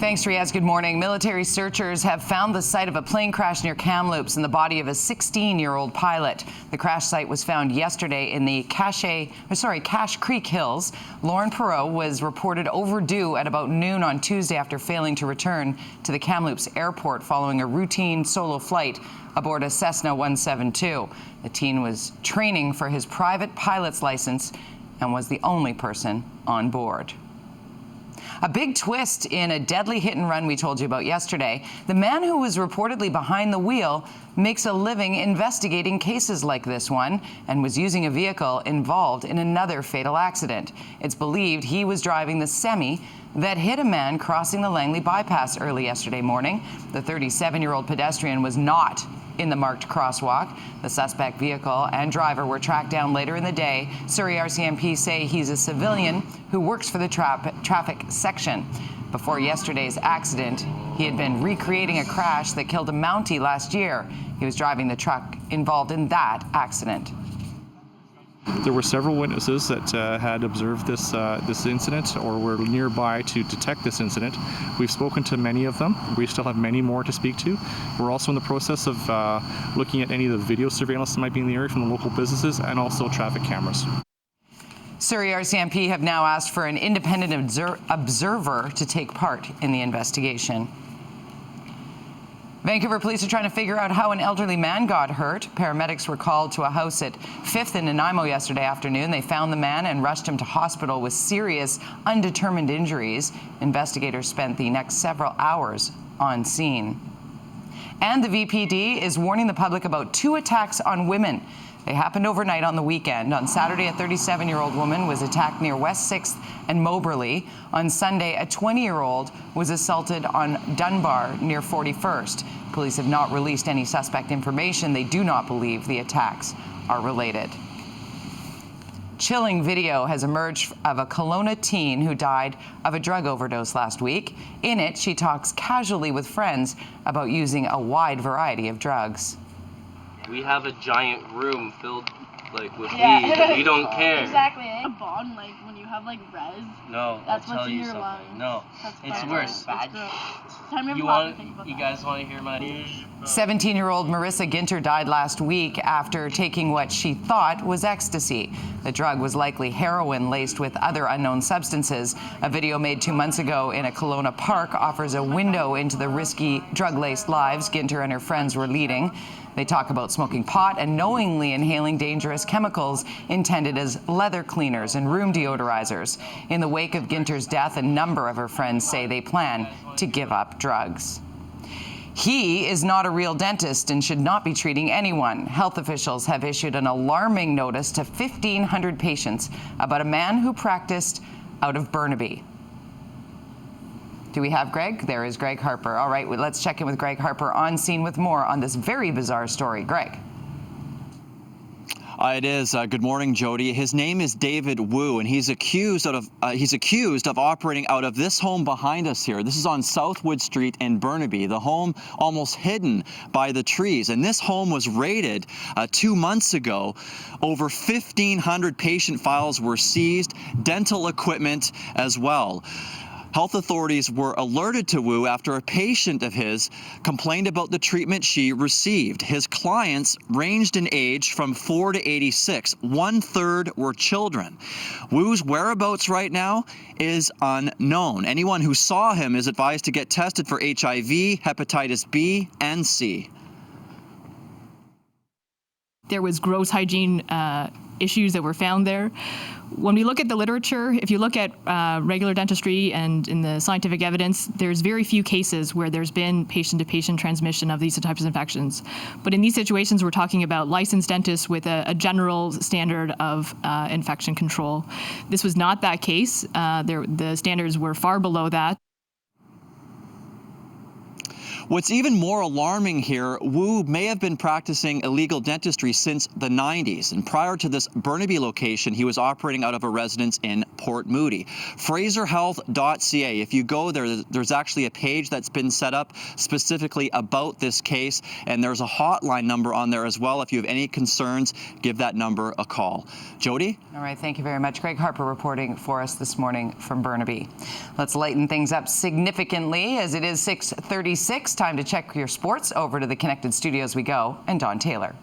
Thanks, Riaz. Good morning. Military searchers have found the site of a plane crash near Kamloops and the body of a 16-year-old pilot. The crash site was found yesterday in the Cache Creek Hills. Lauren Perot was reported overdue at about noon on Tuesday after failing to return to the Kamloops airport following a routine solo flight aboard a Cessna 172. The teen was training for his private pilot's license and was the only person on board. A big twist in a deadly hit and run we told you about yesterday. The man who was reportedly behind the wheel makes a living investigating cases like this one and was using a vehicle involved in another fatal accident. It's believed he was driving the semi that hit a man crossing the Langley bypass early yesterday morning. The 37-year-old pedestrian was not in the marked crosswalk. The suspect vehicle and driver were tracked down later in the day. Surrey RCMP say he's a civilian who works for the traffic section. Before yesterday's accident, he had been recreating a crash that killed a Mountie last year. He was driving the truck involved in that accident. There were several witnesses that had observed this incident or were nearby to detect this incident. We've spoken to many of them. We still have many more to speak to. We're also in the process of looking at any of the video surveillance that might be in the area from the local businesses and also traffic cameras. Surrey RCMP have now asked for an independent observer to take part in the investigation. Vancouver police are trying to figure out how an elderly man got hurt. Paramedics were called to a house at 5th and Nanaimo yesterday afternoon. They found the man and rushed him to hospital with serious, undetermined injuries. Investigators spent the next several hours on scene. And the VPD is warning the public about 2 attacks on women. They happened overnight on the weekend. On Saturday, a 37-year-old woman was attacked near West 6th and Moberly. On Sunday, a 20-year-old was assaulted on Dunbar near 41st. Police have not released any suspect information. They do not believe the attacks are related. Chilling video has emerged of a Kelowna teen who died of a drug overdose last week. In it, she talks casually with friends about using a wide variety of drugs. We have a giant room filled with weed. We don't care. Exactly. A bond when you have res. No, that's I'll what's tell in you your something. lungs. No, it's worse. You guys want to hear my news? 17-year-old Marissa Ginter died last week after taking what she thought was ecstasy. The drug was likely heroin laced with other unknown substances. A video made 2 months ago in a Kelowna park offers a window into the risky drug-laced lives Ginter and her friends were leading. They talk about smoking pot and knowingly inhaling dangerous chemicals intended as leather cleaners and room deodorizers. In the wake of Ginter's death, a number of her friends say they plan to give up drugs. He is not a real dentist and should not be treating anyone. Health officials have issued an alarming notice to 1,500 patients about a man who practiced out of Burnaby. Do we have Greg? There is Greg Harper. All right, let's check in with Greg Harper on scene with more on this very bizarre story. Greg. It is. Good morning, Jody. His name is David Wu, and he's accused of operating out of this home behind us here. This is on Southwood Street in Burnaby, the home almost hidden by the trees. And this home was raided 2 months ago. Over 1,500 patient files were seized, dental equipment as well. Health authorities were alerted to Wu after a patient of his complained about the treatment she received. His clients ranged in age from 4 to 86. 1/3 were children. Wu's whereabouts right now is unknown. Anyone who saw him is advised to get tested for HIV, hepatitis B, and C. There was gross hygiene issues that were found there. When we look at the literature, if you look at regular dentistry and in the scientific evidence, there's very few cases where there's been patient-to-patient transmission of these types of infections. But in these situations, we're talking about licensed dentists with a general standard of infection control. This was not that case. The standards were far below that. What's even more alarming here, Wu may have been practicing illegal dentistry since the 90s. And prior to this Burnaby location, he was operating out of a residence in Port Moody. FraserHealth.ca. If you go there, there's actually a page that's been set up specifically about this case. And there's a hotline number on there as well. If you have any concerns, give that number a call. Jody? All right, thank you very much. Greg Harper reporting for us this morning from Burnaby. Let's lighten things up significantly as it is 6:36. Time to check your sports. Over to the Connected Studios we go, and Don Taylor.